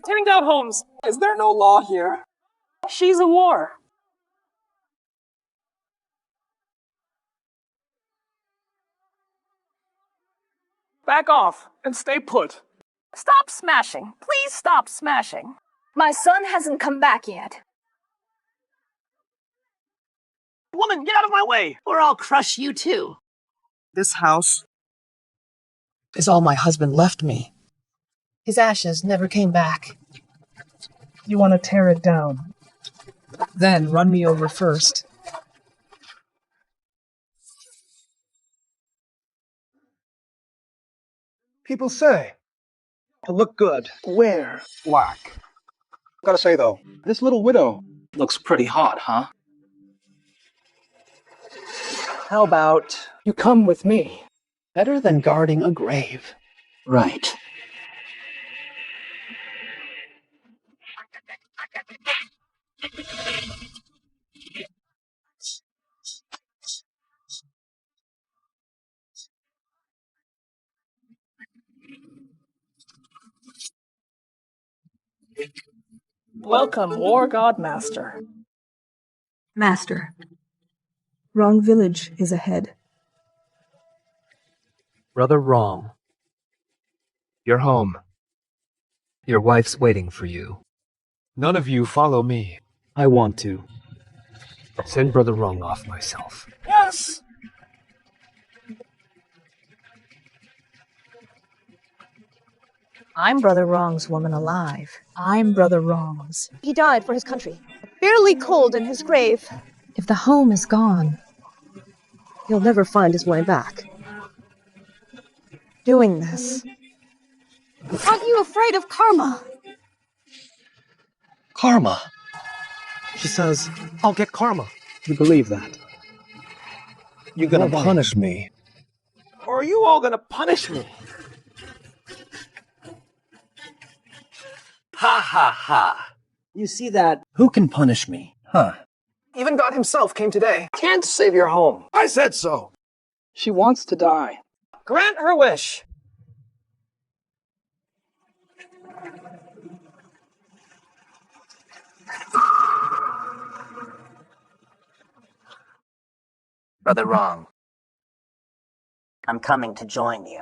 Tearing down homes. Is there no law here? She's a war. Back off and stay put. Stop smashing. Please stop smashing. My son hasn't come back yet. Woman, get out of my way, or I'll crush you too. This house is all my husband left me. His ashes never came back. You want to tear it down, then run me over first. People say to look good, wear black. Gotta say though, this little widow Looks pretty hot, huh? How about you come with me? Better than guarding a grave. Right. Welcome, War God Master. Master, wrong village is ahead. Brother Wrong. You're home. Your wife's waiting for you. None of you follow me. I want to. Send Brother Wrong off myself. Yes! I'm Brother Wrong's woman alive. I'm Brother Wrong's. He died for his country, barely cold in his grave. If the home is gone, He'll never find his way back. doing this. Aren't you afraid of karma? karma. She says, I'll get karma. You believe that? You're gonna punish me. Or are you all gonna punish me? Ha ha ha. You see that? Who can punish me? Huh? Even God himself came today. Can't save your home. I said so. She wants to die. Grant her wish. Brother Wrong, I'm coming to join you.